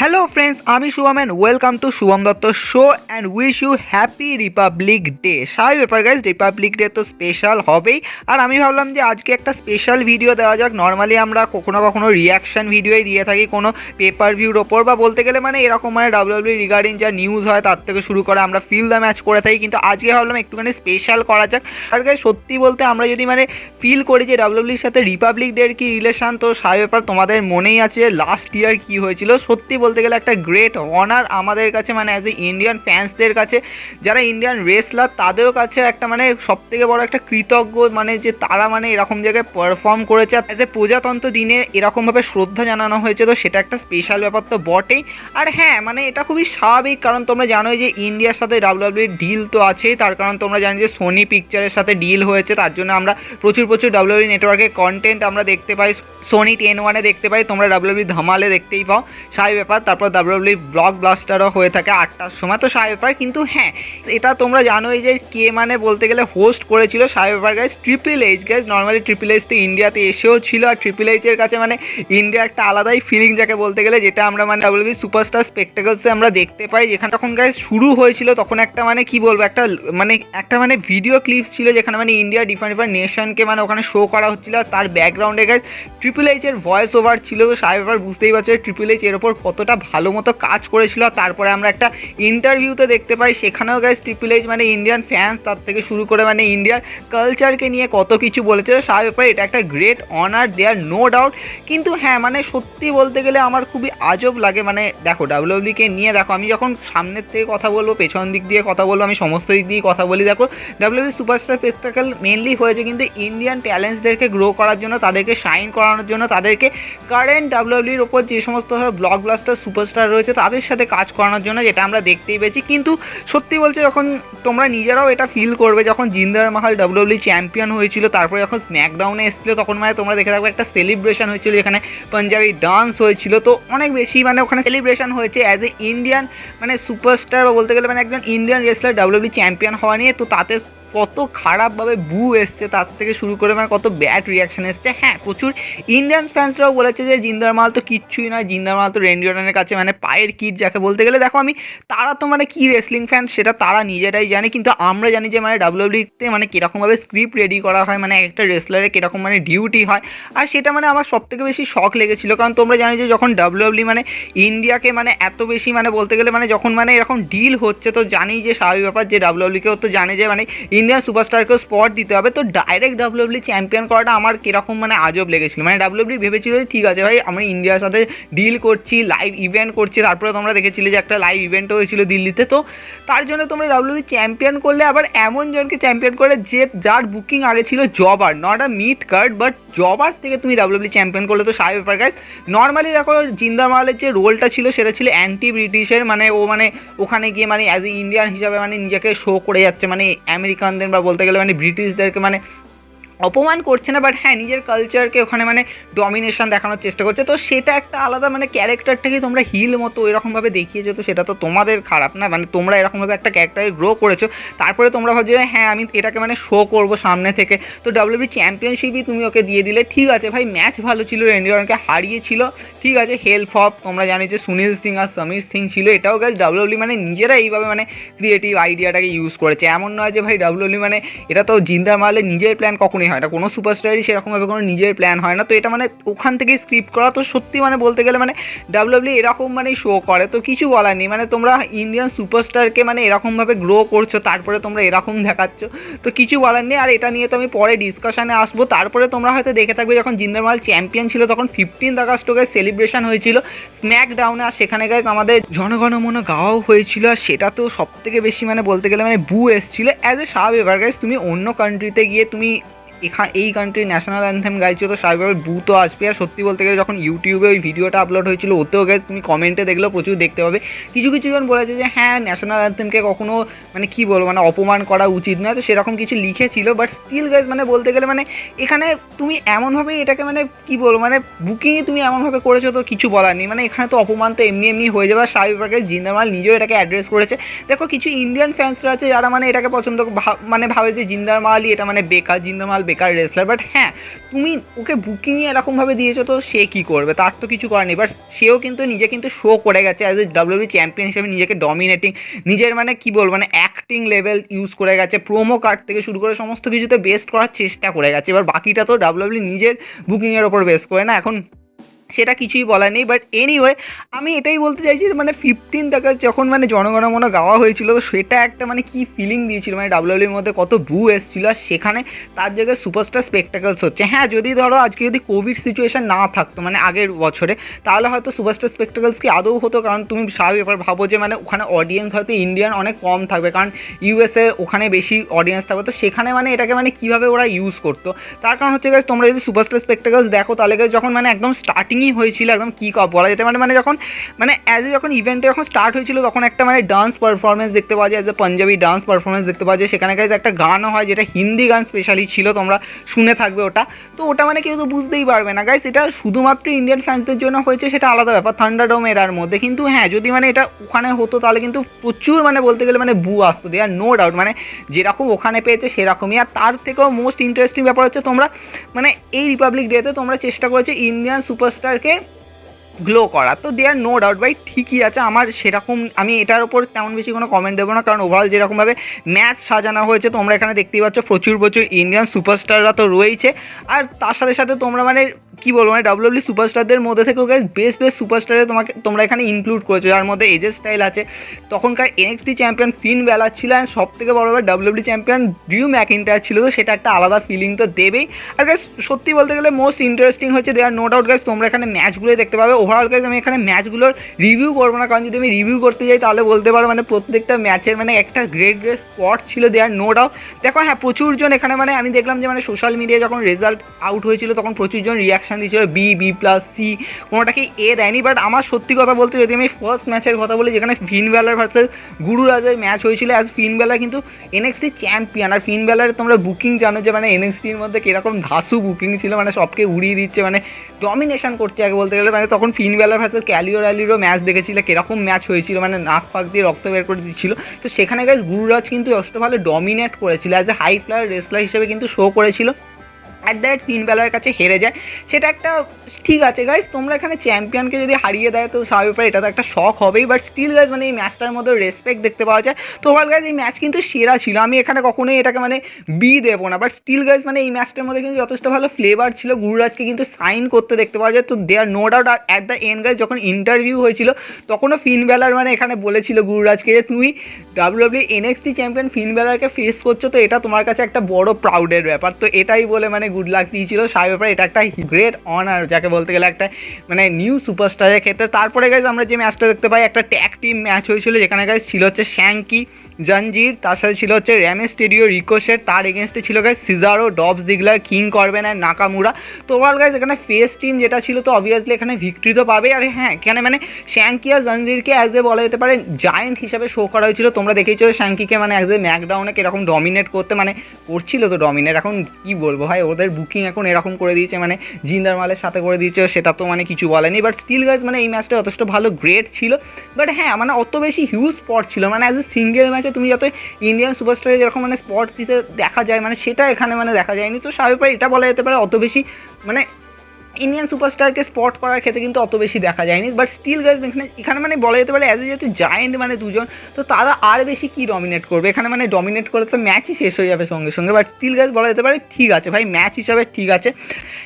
Hello friends, আমি Shubham and welcome to Shubham Dutta show and wish you happy republic day. স্বাভাবিক ব্যাপার guys, republic day তো special হবেই। আর আমি ভাবলাম যে আজকে একটা স্পেশাল ভিডিও দেওয়া যাক। নর্মালি আমরা কখনো কখনো রিয়াকশন ভিডিওই দিয়ে থাকি কোনো পেপার ভিউর ওপর, বা বলতে গেলে মানে এরকম মানে ডাব্লিউডাব্লিউ রিগার্ডিং যা নিউজ হয় তার থেকে শুরু করে আমরা ফিল দ্য ম্যাচ করে থাকি। কিন্তু আজকে ভাবলাম একটুখানি স্পেশাল করা যাক। আর গাইজ সত্যি বলতে আমরা যদি মানে ফিল করি যে ডাব্লিউডাব্লিউর সাথে রিপাবলিক ডের কি রিলেশন, তো স্বাভাবিক ব্যাপার তোমাদের মনেই আছে লাস্ট ইয়ার কী হয়েছিল। সত্যি বলতে গেলে একটা গ্রেট অনার আমাদের কাছে, মানে অ্যাজ এ ইন্ডিয়ান ফ্যান্সদের কাছে, যারা ইন্ডিয়ান রেসলার তাদেরও কাছে একটা মানে সবথেকে বড় একটা কৃতজ্ঞ, মানে যে তারা মানে এরকম জায়গায় পারফর্ম করেছে অ্যাজ এ প্রজাতন্ত্র দিনে এরকমভাবে শ্রদ্ধা জানানো হয়েছে, তো সেটা একটা স্পেশাল ব্যাপার তো বটেই। আর হ্যাঁ, মানে এটা খুবই স্বাভাবিক, কারণ তোমরা জানোই যে ইন্ডিয়ার সাথে ডাব্লিউডাব্লিউর ডিল তো আছেই। তার কারণ তোমরা জানো যে সোনি পিকচারের সাথে ডিল হয়েছে, তার জন্য আমরা প্রচুর ডাব্লিউডাব্লিউ নেটওয়ার্কে কন্টেন্ট আমরা দেখতে পাই। সোনি 10-1-এ দেখতে পাই, তোমরা ডাব্লিউডাব্লিউ ধামালে দেখতেই পাও, স্বাভাবিক ব্যাপার। তারপর ডাব্লিউডাব্লিউ ব্লকবাস্টারও হয়ে থাকে 8টার সময়, তো স্বাভাবিক ব্যাপার। কিন্তু হ্যাঁ, এটা তোমরা জানোই যে কে মানে বলতে গেলে হোস্ট করেছিল, স্বাভাবিক ব্যাপার guys, triple H guys. Normally triple H তো ইন্ডিয়াতে এসেও ছিল, আর ট্রিপল এইচের কাছে মানে ইন্ডিয়া একটা আলাদাই ফিলিং যাকে বলতে গেলে, যেটা আমরা মানে ডাব্লিউডাব্লিউ সুপারস্টার স্পেকটাকলসে আমরা দেখতে পাই। যেখানে তখন গাইজ শুরু হয়েছিল, তখন একটা মানে কি বলবো, একটা মানে ভিডিও ক্লিপস ছিল যেখানে মানে ইন্ডিয়া ডিফারেন্ট নেশনকে মানে ওখানে শো করা হচ্ছিল। তার ব্যাকগ্রাউন্ডে গাইজ ট্রিপল এইচের ভয়েস ওভার ছিল, তো স্বাভাবিক ব্যাপার বুঝতেই পারছো ট্রিপল এইচ এর ওপর কতটা ভালো মতো কাজ করেছিল। তারপরে আমরা একটা ইন্টারভিউতে দেখতে পাই, সেখানেও গাইজ ট্রিপল এইচ মানে ইন্ডিয়ান ফ্যান্স তার থেকে শুরু করে মানে ইন্ডিয়ার কালচারকে নিয়ে কত কিছু বলেছে। স্বাভাবিক ব্যাপার এটা একটা great honour, there no doubt. কিন্তু হ্যাঁ, মানে সত্যি বলতে গেলে আমার খুবই আজব লাগে, মানে দেখো ডাব্লিউডাব্লিউকে নিয়ে, দেখো আমি যখন সামনের থেকে কথা বলবো, পেছন দিক দিয়ে কথা বলবো, আমি সমস্ত দিক দিয়ে কথা বলি। দেখো ডাব্লিউডাব্লিউ সুপারস্টার স্পেকটাকল মেনলি হয়েছে কিন্তু ইন্ডিয়ান ট্যালেন্টসদেরকে গ্রো করার জন্য, তাদেরকে শাইন করানোর জন্য, তাদেরকে কারেন্ট ডাব্লিউডাব্লিউর ওপর যে সমস্ত ব্লকবাস্টার সুপারস্টার রয়েছে তাদের সাথে কাজ করানোর জন্য, যেটা আমরা দেখতেই পেয়েছি। কিন্তু সত্যি বলছে, যখন তোমরা নিজেরাও এটা ফিল করবে, যখন জিন্দার মাহাল ডাব্লিউডাব্লিউ চ্যাম্পিয়ন হয়েছিল, তারপরে যখন স্ম্যাকডাউনে এসেছিলো, তখন মানে তোমরা দেখে থাকবে একটা সেলিব্রেশন হয়েছিল, যেখানে পাঞ্জাবি ডান্স হয়েছিল। তো অনেক বেশি মানে ওখানে সেলিব্রেশন হয়েছে অ্যাজ এ ইন্ডিয়ান মানে সুপারস্টার, বা বলতে গেলে মানে একজন ইন্ডিয়ান রেসলার ডাব্লিউডাব্লিউ চ্যাম্পিয়ন হওয়া নিয়ে। তো তাতে কত খারাপভাবে বু এসছে, তার থেকে শুরু করে মানে কত ব্যাড রিয়াকশান এসছে। হ্যাঁ, প্রচুর ইন্ডিয়ান ফ্যান্সরাও বলেছে যে জিন্দার মাল তো কিচ্ছুই নয়, জিন্দার মাল তো রেন্ডি অর্টনের কাছে মানে পায়ের কিট যাকে বলতে গেলে। দেখো তারা তো মানে কি রেসলিং ফ্যান সেটা তারা নিজেরাই জানে, কিন্তু আমরা জানি যে মানে ডাব্লিউডাব্লিউতে মানে কীরকমভাবে স্ক্রিপ্ট রেডি করা হয়, মানে একটা রেসলারের কীরকম মানে ডিউটি হয়। আর সেটা মানে আমার সবথেকে বেশি শখ লেগেছিলো, কারণ তোমরা জানো যে যখন ডাব্লিউডাব্লিউ মানে ইন্ডিয়াকে মানে এত বেশি মানে বলতে গেলে মানে যখন মানে এরকম ডিল হচ্ছে, তো জানি যে স্বাভাবিক ব্যাপার যে ডাব্লিউডাব্লিউকেও তো জানে যে মানে ইন্ডিয়ান সুপারস্টারকেও স্পট দিতে হবে। তো ডাইরেক্ট ডাব্লিউডাব্লিউ চ্যাম্পিয়ন করাটা আমার কীরকম মানে আজব লেগেছিল। মানে ডাব্লিউডাব্লিউ ভেবেছিল যে ঠিক আছে ভাই, আমরা ইন্ডিয়ার সাথে ডিল করছি, লাইভ ইভেন্ট করছি। তারপরে তোমরা দেখেছিলে যে একটা লাইভ ইভেন্টও হয়েছিল দিল্লিতে, তো তার জন্য তোমরা ডাব্লিউডাব্লিউ চ্যাম্পিয়ন করলে, আবার এমন জনকে চ্যাম্পিয়ন করে যে যার বুকিং আগে ছিল জবার, not a mid card, but জবার থেকে তুমি ডাব্লিউডাব্লিউ চ্যাম্পিয়ন করলে, তো স্বাভাবিক ব্যাপার গাইজ। নর্মালি দেখো জিন্দার মালের যে রোলটা ছিল সেটা ছিল অ্যান্টি ব্রিটিশের, মানে ও মানে ওখানে গিয়ে মানে অ্যাজ এ ইন্ডিয়ান হিসাবে মানে নিজেকে শো করে যাচ্ছে, মানে আমেরিকানদের বা বলতে গেলে মানে ব্রিটিশদেরকে মানে অপমান করছে না, বাট হ্যাঁ নিজের কালচারকে ওখানে মানে ডমিনেশন দেখানোর চেষ্টা করছে। তো সেটা একটা আলাদা মানে ক্যারেক্টারটাকে তোমরা হিল মতো এরকমভাবে দেখিয়েছো, তো সেটা তো তোমাদের খারাপ না, মানে তোমরা এরকমভাবে একটা ক্যারেক্টারে গ্রো করেছো। তারপরে তোমরা ভাবছো যে হ্যাঁ আমি এটাকে মানে শো করবো সামনে থেকে, তো ডাব্লিউডাব্লিউ চ্যাম্পিয়নশিপই তুমি ওকে দিয়ে দিলে। ঠিক আছে ভাই, ম্যাচ ভালো ছিল, রেন্ডি অর্টনকে হারিয়েছিল, ঠিক আছে, হেল্প অফ তোমরা জানি যে সুনীল সিং আর সমীর সিং ছিল। এটাও গাইজ ডাব্লিউডাব্লিউ মানে নিজেরা এইভাবে মানে ক্রিয়েটিভ আইডিয়াটাকে ইউজ করেছে। এমন নয় যে ভাই ডাব্লিউডাব্লিউ মানে এটা তো জিন্দার মালের নিজের প্ল্যান কখনোই হয় না, কোনো সুপারস্টারই সেরকমভাবে কোনো নিজের প্ল্যান হয় না। তো এটা মানে ওখান থেকেই স্ক্রিপ্ট করা। তো সত্যি মানে বলতে গেলে মানে ডাব্লিউডাব্লিউ এরকম মানে শো করে, তো কিছু বলার নেই। মানে তোমরা ইন্ডিয়ান সুপারস্টারকে মানে এরকমভাবে গ্রো করছো, তারপরে তোমরা এরকম দেখাচ্ছ, তো কিছু বলার নেই। আর এটা নিয়ে তো আমি পরে ডিসকাশনে আসবো। তারপরে তোমরা হয়তো দেখে থাকবে যখন জিন্দার মাল চ্যাম্পিয়ন ছিল, তখন 15 আগস্ট সেলিব্রেশন হয়েছিল স্ম্যাকডাউনে, আর সেখানে গাইজ আমাদের জনগণমন গাওয়াও হয়েছিল। আর সেটা তো সব থেকে বেশি মানে বলতে গেলে মানে বু এসেছিল অ্যাজ এ স্বাভাবিক গাইজ। তুমি অন্য কান্ট্রিতে গিয়ে তুমি এই কান্ট্রির ন্যাশনাল অ্যানথেম গাইছো, তো স্বাভাবিকভাবে বু তো আসবে। আর সত্যি বলতে গেলে যখন ইউটিউবে ওই ভিডিওটা আপলোড হয়েছিল, ওতেও গেছে তুমি কমেন্টে দেখলেও প্রচুর দেখতে পাবে কিছু জন বলেছে যে হ্যাঁ ন্যাশনাল অ্যানথেমকে কখনো মানে কী বলবো মানে অপমান করা উচিত নয়, তো সেরকম কিছু লিখেছিল। বাট স্টিল গাইজ মানে বলতে গেলে মানে এখানে তুমি এমনভাবে এটাকে মানে কী বলবো মানে বুকিংই তুমি এমনভাবে করেছো, তো কিছু বলার নেই। মানে এখানে তো অপমান তো এমনি হয়ে যাবে। আর স্বাভাবিকভাবে জিন্দার মাল নিজেও এটাকে অ্যাড্রেস করেছে। দেখো কিছু ইন্ডিয়ান ফ্যান্সরা আছে যারা মানে এটাকে পছন্দ মানে ভাবে যে জিন্দার মালই এটা মানে বেকার, জিন্দার মাল বেকার রেসলার, বাট হ্যাঁ তুমি ওকে বুকিংই এরকমভাবে দিয়েছো, তো সে কী করবে, তার তো কিছু করার নেই। বাট সেও কিন্তু নিজে কিন্তু শো করে গেছে অ্যাজ এ ডাব্লিউডাব্লিউ চ্যাম্পিয়ন হিসেবে, নিজেকে ডমিনেটিং, নিজের মানে কী বলবো মানে অ্যাক্টিং লেভেল ইউজ করে গেছে, প্রোমো কার্ড থেকে শুরু করে সমস্ত কিছুতে বেস্ট করার চেষ্টা করে গেছে। এবার বাকিটা তো ডাব্লিউডাব্লিউ নিজের বুকিংয়ের ওপর বেস করে না, এখন সেটা কিছুই বলার নেই। বাট এনিওয়ে আমি এটাই বলতে চাইছি মানে 15 আগস্ট যখন মানে জনগণমন গাওয়া হয়েছিল, তো সেটা একটা মানে কি ফিলিং দিয়েছিল, মানে ডাব্লিউডাব্লিউর মধ্যে কত বু এসেছিল, আর সেখানে তার জায়গায় সুপারস্টার স্পেকটাকলস হচ্ছে। হ্যাঁ যদি ধরো আজকে যদি কোভিড সিচুয়েশন না থাকতো মানে আগের বছরে, তাহলে হয়তো সুপারস্টার স্পেকটাকলস কি আদৌ হতো, কারণ তুমি স্বাভাবিক এবার ভাবো যে মানে ওখানে অডিয়েন্স হয়তো ইন্ডিয়ান অনেক কম থাকবে, কারণ ইউএসএ ওখানে বেশি অডিয়েন্স থাকবে, তো সেখানে মানে এটাকে মানে কীভাবে ওরা ইউজ করতো। তার কারণ হচ্ছে গাইস তোমরা যদি সুপারস্টার স্পেকটাকলস দেখো, তাহলে গাইস যখন মানে একদম স্টার্টিংই হয়েছিল, একদম কি বলা যেতে মানে মানে যখন মানে অ্যাজ এ যখন ইভেন্টে যখন স্টার্ট হয়েছিল, তখন একটা মানে ডান্স পারফরমেন্স দেখতে পাওয়া যায়, as a Punjabi dance performance দেখতে পাওয়া যায়। সেখানে গাইস একটা গানও হয়, যেটা হিন্দি গান স্পেশালি ছিল, তোমরা শুনে থাকবে ওটা। তো ওটা মানে কেউ তো বুঝতেই পারবে না গাইস, এটা শুধুমাত্র ইন্ডিয়ান ফ্যান্সদের জন্য হয়েছে, সেটা আলাদা ব্যাপার থান্ডারডোম এরার মধ্যে। কিন্তু হ্যাঁ যদি মানে এটা ওখানে হতো, তাহলে কিন্তু প্রচুর মানে বলতে গেলে মানে বু আসতো, দেয়ার নো ডাউট, মানে যেরকম ওখানে পেয়েছে সেরকমই। আর তার থেকেও মোস্ট ইন্টারেস্টিং ব্যাপার হচ্ছে তোমরা মানে এই রিপাবলিক ডেতে তোমরা চেষ্টা করেছো ইন্ডিয়ান সুপারস্টারকে গ্লো করা, তো দেয়ার নো ডাউট ভাই ঠিকই আছে। আমার সেরকম আমি এটার ওপর তেমন বেশি কোনো কমেন্ট দেবো না, কারণ ওভারঅল যেরকমভাবে ম্যাচ সাজানো হয়েছে তোমরা এখানে দেখতেই পাচ্ছ, প্রচুর প্রচুর ইন্ডিয়ান সুপারস্টাররা তো রয়েছে। আর তার সাথে সাথে তোমরা মানে কী বলবো মানে ডাব্লিউডাব্লিউ সুপারস্টারদের মধ্যে থেকেও গাইস বেস্ট সুপারস্টারে তোমরা এখানে ইনক্লুড করেছো, যার মধ্যে এজে স্টাইল আছে, তখনকার এনএক্সটি চ্যাম্পিয়ন ফিন ব্যালার ছিল, অ্যান্ড সব থেকে বড় ব্যাপার ডাব্লিউডাব্লিউ চ্যাম্পিয়ন ড্রিউ ম্যাকিন্টায়ার ছিল, তো সেটা একটা আলাদা ফিলিং তো দেবেই। আর গাইস সত্যি বলতে গেলে মোস্ট ইন্টারেস্টিং হচ্ছে দেয়ার নো ডাউট গাইস তোমরা এখানে ম্যাচগুলোই দেখতে পাবে। ওভারঅল গাইস আমি এখানে ম্যাচগুলোর রিভিউ করবো না, কারণ যদি আমি রিভিউ করতে যাই তাহলে বলতে পারো মানে প্রত্যেকটা ম্যাচের মানে একটা গ্রেট গ্রেট স্পট ছিল, দেয়ার নো ডাউট। দেখো হ্যাঁ প্রচুরজন এখানে মানে আমি দেখলাম যে মানে সোশ্যাল মিডিয়ায় যখন রেজাল্ট আউট হয়েছিল, তখন প্রচুরজন রিয়াকশান দিয়েছিল B+C, কোনোটাকে দেয়নি। বাট আমার সত্যি কথা বলতে যদি আমি ফার্স্ট ম্যাচের কথা বলি, যেখানে ফিন ব্যালার ভার্সেস গুরু রাজের ম্যাচ হয়েছিল, অ্যাজ ফিন ব্যালার কিন্তু এনএক্সটি চ্যাম্পিয়ন, আর ফিন ব্যালার তোমরা বুকিং জানো যে মানে এনএক্সটির মধ্যে কীরকম ধাসু বুকিং ছিল, মানে সবকে উড়িয়ে দিচ্ছে, মানে ডমিনেশন করছে আগে বলতে গেলে। মানে তখন ফিন ব্যালার ভার্সেস ক্যালিও র্যালিরও ম্যাচ দেখেছিলে কীরকম ম্যাচ হয়েছিল, মানে নাক ফাঁক দিয়ে রক্ত বের করে দিচ্ছিল। তো সেখানে গাইস গুরুরাজ কিন্তু যথেষ্ট ভালো ডমিনেট করেছিল, as a high flyer wrestler হিসেবে কিন্তু শো করেছিল। অ্যাট দ্যাট ফিন ব্যালারের কাছে হেরে যায়, সেটা একটা ঠিক আছে গাইস, তোমরা এখানে চ্যাম্পিয়নকে যদি হারিয়ে দেয় তো স্বাভাবিক, এটা তো একটা শখ হবেই। বাট স্টিল গাইস মানে এই ম্যাচটার মধ্যে রেসপেক্ট দেখতে পাওয়া যায়। তো ওভারঅল গাইস এই ম্যাচ কিন্তু সেরা ছিল, আমি এখানে কখনোই এটাকে মানে বি দেবো না। বাট স্টিল গাইস মানে এই ম্যাচটার মধ্যে কিন্তু যথেষ্ট ভালো ফ্লেভার ছিল, গুরুরাজকে কিন্তু সাইন করতে দেখতে পাওয়া যায়। তো দেয়ার নো ডাউট। আর অ্যাট দ্য এন্ড গাইস যখন ইন্টারভিউ হয়েছিল, তখনও ফিন ব্যালার মানে এখানে বলেছিল গুরুরাজকে যে তুমি ডাব্লিউডাব্লিউ এনএক্সটি চ্যাম্পিয়ন ফিন ব্যালারকে ফেস করছো, তো এটা তোমার কাছে একটা বড় প্রাউডের ব্যাপার। তো এটাই বলে মানে গুড লাক দিয়েছিল স্বাভাবিক ব্যাপার, এটা একটা গ্রেট অনার যাকে বলতে গেলে একটা মানে নিউ সুপারস্টারের ক্ষেত্রে। তারপরে গাইজ আমরা যে ম্যাচটা দেখতে পাই, একটা ট্যাগ টিম ম্যাচ হয়েছিল, যেখানে গাইজ ছিল হচ্ছে শ্যাঙ্কি জঞ্জির, তার সাথে ছিল হচ্ছে র্যামেস্টেরিও রিকোশের, তার এগেনস্টে ছিল গাইজ সিজারো, ডব জিগলার, কিং করবেন আর নাকামুরা। তো ওভারঅল গাইজ এখানে ফেস টিম যেটা ছিল, তো অবভিয়াসলি এখানে ভিক্টরি তো পাবে। আর হ্যাঁ এখানে মানে শ্যাঙ্কি আর জঞ্জিরকে অ্যাজ এ বলা যেতে পারে জায়েন্ট হিসাবে শো করা হয়েছিল। তোমরা দেখেছো শ্যাঙ্কিকে মানে অ্যাজ এ ম্যাকডাউনে কীরকম ডমিনেট করতে মানে করছিল, তো ডমিনেট এখন কি বলবো ভাই, ওদের বুকিং এখন এরকম করে দিয়েছে, মানে জিন্দার মালের সাথে করে দিয়েছে, সেটা তো মানে কিছু বলেনি। বাট স্টিল গাইজ মানে এই ম্যাচটা যথেষ্ট ভালো গ্রেট ছিল। বাট হ্যাঁ মানে অত বেশি হিউজ স্পট ছিল, মানে অ্যাজ এ সিঙ্গেল ম্যাচে তুমি যত ইন্ডিয়ান সুপারস্টারে যেরকম মানে স্পট দিতে দেখা যায়, মানে সেটা এখানে মানে দেখা যায়নি। তো স্বাভাবিক এটা বলা যেতে পারে অত বেশি মানে ইন্ডিয়ান সুপারস্টারকে স্পট করার ক্ষেত্রে কিন্তু অত বেশি দেখা যায়নি। বাট স্টিল গাইজ এখানে মানে বলা যেতে পারে অ্যাজ এ যেহেতু জায়েন্ট মানে দুজন, তো তারা আর বেশি কি ডমিনেট করবে এখানে, মানে ডমিনেট করলে তো ম্যাচই শেষ হয়ে যাবে সঙ্গে সঙ্গে। বাট স্টিল গাইজ বলা যেতে পারে ঠিক আছে ভাই, ম্যাচ হিসাবে ঠিক আছে।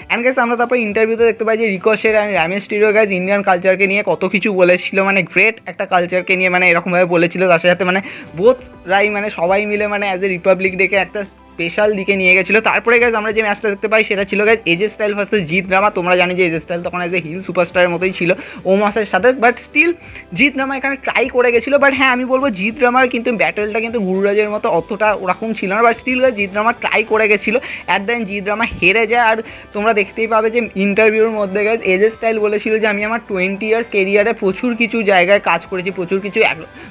অ্যান্ড গাইজ আমরা তারপর ইন্টারভিউতে দেখতে পাই যে রিকোশের অ্যান্ড র্যামেস্টেরিও গাইজ ইন্ডিয়ান কালচারকে নিয়ে কত কিছু বলেছিল, মানে গ্রেট একটা কালচারকে নিয়ে মানে এরকমভাবে বলেছিল। তার সাথে মানে বোথ রাই মানে সবাই মিলে মানে অ্যাজ এ রিপাবলিক ডেকে একটা স্পেশাল দিকে নিয়ে গেছিলো। তারপরে গাইজ আমরা যে ম্যাচটা দেখতে পাই সেটা ছিল গাইজ এজে স্টাইল ভার্সেস জিৎ রামা। তোমরা জানি যে এজে স্টাইল তখন এজ এ হিল সুপারস্টারের মতোই ছিল ওমাসের সাথে, বাট স্টিল জিৎ রামা এখানে ট্রাই করে গেছিলো। বাট হ্যাঁ আমি বলবো জিৎ রামার কিন্তু ব্যাটেলটা কিন্তু গুরুরাজের মতো অতটা ওরকম ছিল না। But still guys Jeet Rama try করে গেছিলো, at the end Jeet Rama হেরে যায়। আর তোমরা দেখতেই পাবে যে ইন্টারভিউর মধ্যে গাইজ এজে স্টাইল বলেছিল যে আমি আমার 20 ইয়ার্স কেরিয়ারে প্রচুর কিছু জায়গায় কাজ করেছি, প্রচুর কিছু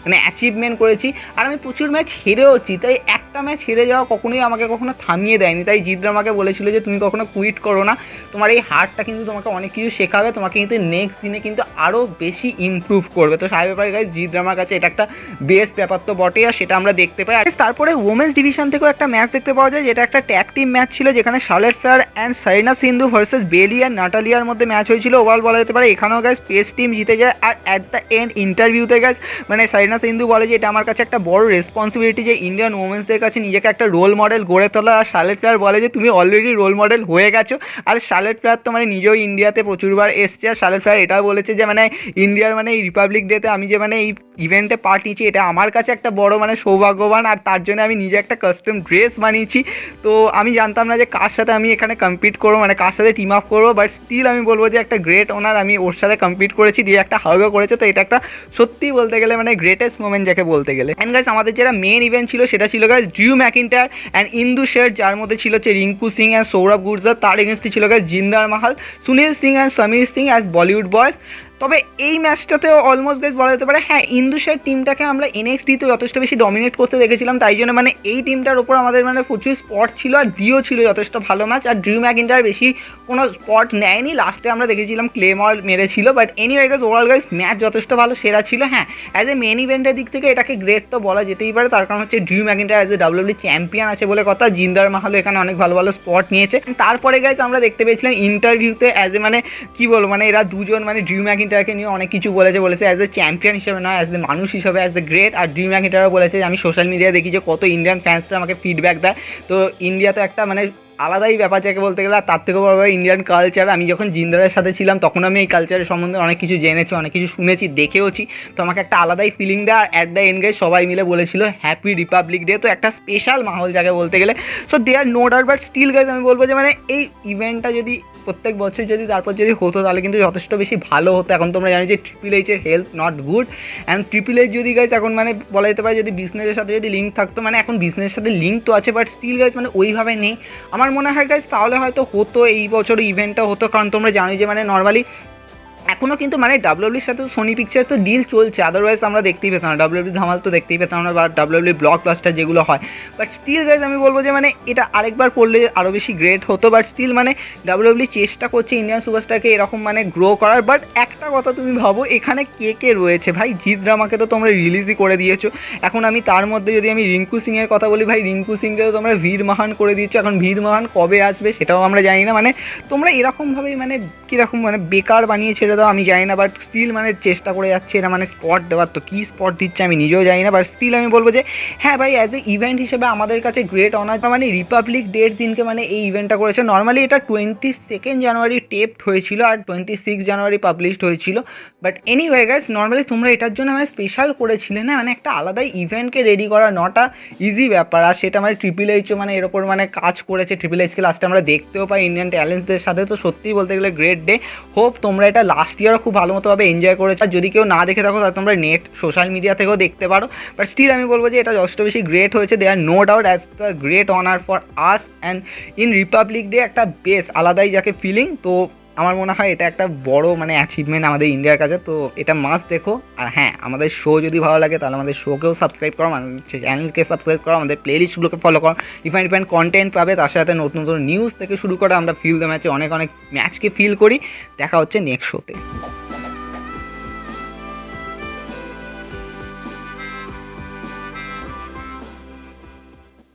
মানে অ্যাচিভমেন্ট করেছি, আর আমি প্রচুর ম্যাচ হেরেওছি, তাই একটা ম্যাচ হেরে যাওয়া কখনোই আমাকে কখনো থামিয়ে দেয়নি। তাই জিদ্রা আমাকে বলেছিল যে তুমি কখনো কুইট করো না, তোমার এই হারটা কিন্তু তোমাকে অনেক কিছু শেখাবে, তোমাকে কিন্তু নেক্সট দিনে কিন্তু আরও বেশি ইমপ্রুভ করবে। তো সাহেব ব্যাপারে গাইজ জিদ্রা আমার কাছে এটা একটা বেস্ট ব্যাপার তো বটে, আর সেটা আমরা দেখতে পাই। তারপরে ওমেন্স ডিভিশন থেকেও একটা ম্যাচ দেখতে পাওয়া যায়, যেটা একটা ট্যাগ টিম ম্যাচ ছিল, যেখানে শার্লেট ফ্লেয়ার অ্যান্ড সাইনা সিন্ধু ভার্সেস বেলি অ্যান্ড নাটালিয়ার মধ্যে ম্যাচ হয়েছিল। ওভারঅল বলা যেতে পারে এখানেও গাইজ পেস টিম জিতে যায়। আর অ্যাট দ্য এন্ড ইন্টারভিউতে গাইজ মানে সাইনা সিন্ধু বলে যে এটা আমার কাছে একটা বড় রেসপন্সিবিলিটি যে ইন্ডিয়ান ওমেন্সদের কাছে নিজেকে একটা রোল মডেল গড়ে তোলা। আর শার্লেট ফ্লেয়ার বলে যে তুমি অলরেডি রোল মডেল হয়ে গেছো। আর শার্লেট ফ্লেয়ার তো মানে নিজেও ইন্ডিয়াতে প্রচুরবার এসছে। আর শার্লেট ফ্লেয়ার এটাও বলেছে যে মানে ইন্ডিয়ার মানে এই রিপাবলিক ডেতে আমি যে মানে এই ইভেন্টে পার্ট নিচ্ছি, এটা আমার কাছে একটা বড় মানে সৌভাগ্যবান। আর তার জন্য আমি নিজে একটা কাস্টম ড্রেস বানিয়েছি। তো আমি জানতাম না যে কার সাথে আমি এখানে কম্পিট করবো, মানে কার সাথে টিম আপ করবো, বাট স্টিল আমি বলবো যে একটা গ্রেট ওনার, আমি ওর সাথে কম্পিট করেছি, দিয়ে একটা হাগও করেছে। তো এটা একটা সত্যি বলতে গেলে মানে গ্রেটেস্ট মোমেন্ট যাকে বলতে গেলে। অ্যান্ড গাইস আমাদের যেটা মেন ইভেন্ট ছিল সেটা ছিল guys Drew McIntyre and Indus Sher, যার মধ্যে ছিল হচ্ছে রিঙ্কু সিং অ্যান্ড সৌরভ গুর্জার। তার এগেন্স্টে ছিল guys Jinder Mahal, Sunil Singh and Samir Singh as Bollywood boys. তবে এই ম্যাচটাতেও অলমোস্ট গাইস বলা যেতে পারে হ্যাঁ ইন্দুশের টিমটাকে আমরা এনএক্সটিতে যথেষ্ট বেশি ডমিনেট করতে দেখেছিলাম, তাই জন্য মানে এই টিমটার ওপর আমাদের মানে প্রচুর স্পট ছিল। আর ডিও ছিল যথেষ্ট ভালো ম্যাচ, আর ড্রিউ ম্যাকিন্টায়ার বেশি কোনো স্পট নেয়নি, লাস্টে আমরা দেখেছিলাম ক্লেমর মেরেছিল। But anyway guys overall guys match যথেষ্ট ভালো, সেরা ছিল। হ্যাঁ অ্যাজ এ মেন ইভেন্টের দিক থেকে এটাকে গ্রেট তো বলা যেতেই পারে, তার কারণ হচ্ছে Drew McIntyre as a WW champion আছে বলে কথা। জিন্দার মাহালও এখানে অনেক ভালো ভালো স্পট নিয়েছে। তারপরে গাইস আমরা দেখতে পেয়েছিলাম ইন্টারভিউতে অ্যাজ এ মানে কী বলবো মানে এরা দুজন মানে ড্রিউ ম্যাকিন্টায়ারকে নিয়ে অনেক কিছু বলেছে অ্যাজ এ চ্যাম্পিয়ন হিসেবে না, অ্যাজ এ মানুষ হিসেবে, অ্যাজ এ গ্রেট। আর ড্রিউ ম্যাকিন্টায়ারও বলেছে যে আমি সোশ্যাল মিডিয়ায় দেখি যে কত ইন্ডিয়ান ফ্যান্সরা আমাকে ফিডব্যাক দেয়। তো ইন্ডিয়া তো একটা মানে আলাদাই ব্যাপার যাকে বলতে গেলে। আর তার থেকেও বড় ইন্ডিয়ান কালচার, আমি যখন জিন্দারের সাথে ছিলাম তখন আমি এই কালচারের সম্বন্ধে অনেক কিছু জেনেছি, অনেক কিছু শুনেছি, দেখেওছি। তো আমাকে একটা আলাদাই ফিলিং দেয়। আর অ্যাট দ্য এন্ড গাইস সবাই মিলে বলেছিল হ্যাপি রিপাবলিক ডে, তো একটা স্পেশাল মাহল যাকে বলতে গেলে। So they are no doubt, but still guys আমি বলবো যে মানে এই ইভেন্টটা যদি প্রত্যেক বছর যদি তারপর যদি হতো তাহলে কিন্তু যথেষ্ট বেশি ভালো হতো। এখন তোমরা জানো যে ট্রিপল এইচের health not good, and triple H যদি গাইস এখন মানে বলা যেতে পারে যদি বিজনেসের সাথে যদি লিঙ্ক থাকতো, মানে এখন বিজনেসের সাথে লিঙ্ক তো আছে বাট স্টিল গাইস মানে ওইভাবে নেই। আমার মনে হয় গাইস তাহলে হয়তো হতো, এই বছর ইভেন্টটা হতো। কারণ তোমরা জানো যে মানে নর্মালি এখনও কিন্তু মানে ডাব্লিউডব্লিউর সাথে সোনি পিকচার তো ডিল চলছে, আদারওয়াইজ আমরা দেখতেই পেতাম না, ডাব্লিউডব্লিউ ধামাল তো দেখতেই পেতাম না, বা ডাব্লিউডব্লিউ ব্লকবাস্টার যেগুলো হয়। বাট স্টিল গাইজ আমি বলবো যে মানে এটা আরেকবার করলে আরও বেশি গ্রেট হতো। বাট স্টিল মানে ডাব্লিউডব্লিউ চেষ্টা করছে ইন্ডিয়ান সুপারস্টারকে এরকম মানে গ্রো করার। বাট একটা কথা তুমি ভাবো এখানে কে কে রয়েছে ভাই, জিৎ রামাকে তো তোমরা রিলিজই করে দিয়েছো। এখন আমি তার মধ্যে যদি আমি রিঙ্কু সিংয়ের কথা বলি, ভাই রিঙ্কু সিংকে তো তোমরা ভীর মাহান করে দিয়েছো। এখন ভীর মাহান কবে আসবে সেটাও আমরা জানি না। মানে তোমরা এরকমভাবেই মানে কীরকম মানে বেকার বানিয়ে ছেড়ে দাও আমি জানি না। বাট স্টিল মানে চেষ্টা করে যাচ্ছে এরা মানে স্পট দেওয়ার, তো কী স্পট দিচ্ছে আমি নিজেও জানি না। বাট স্টিল আমি বলবো যে হ্যাঁ ভাই অ্যাজ এ ইভেন্ট হিসেবে আমাদের কাছে গ্রেট অনার। মানে রিপাবলিক ডের দিনকে মানে এই ইভেন্টটা করেছে। নর্মালি এটা 22 জানুয়ারি টেপড হয়েছিল আর 26 জানুয়ারি পাবলিশড হয়েছিল। বাট এনিওয়ে গাইস নর্মালি তোমরা এটার জন্য মানে স্পেশাল করেছিলে না, মানে একটা আলাদাই ইভেন্টকে রেডি করা নটা ইজি ব্যাপার। আর সেটা মানে ট্রিপল এইচও মানে এর ওপর মানে কাজ করেছে। ট্রিপল এইচকে লাস্টে আমরা দেখতেও পাই ইন্ডিয়ান ট্যালেন্টসদের সাথে। তো সত্যিই বলতে গেলে গ্রেট ডে। হোপ তোমরা এটা লাস্ট ইয়ারও খুব ভালো মতোভাবে এনজয় করেছো। আর যদি কেউ না দেখে থাকো তাহলে তোমরা নেট সোশ্যাল মিডিয়া থেকেও দেখতে পারো। বাট স্টিল আমি বলবো যে এটা যথেষ্ট বেশি গ্রেট হয়েছে। They are no doubt as the great honour for us and in Republic Day একটা বেশ আলাদাই যাকে ফিলিং। তো আমার মনে হয় এটা একটা বড় মানে অ্যাচিভমেন্ট আমাদের ইন্ডিয়ার কাছে। তো এটা মাস্ট দেখো। আর হ্যাঁ আমাদের শো যদি ভালো লাগে তাহলে আমাদের শোকেও সাবস্ক্রাইব করো, আমাদের চ্যানেলকে সাবস্ক্রাইব করো, আমাদের প্লেলিস্টগুলোকে ফলো করো, ডিফারেন্ট কন্টেন্ট পাবে। তার সাথে নতুন নতুন নিউজ থেকে শুরু করে আমরা ফিল দ্য ম্যাচে অনেক ম্যাচকে ফিল করি। দেখা হচ্ছে নেক্সট শোতে।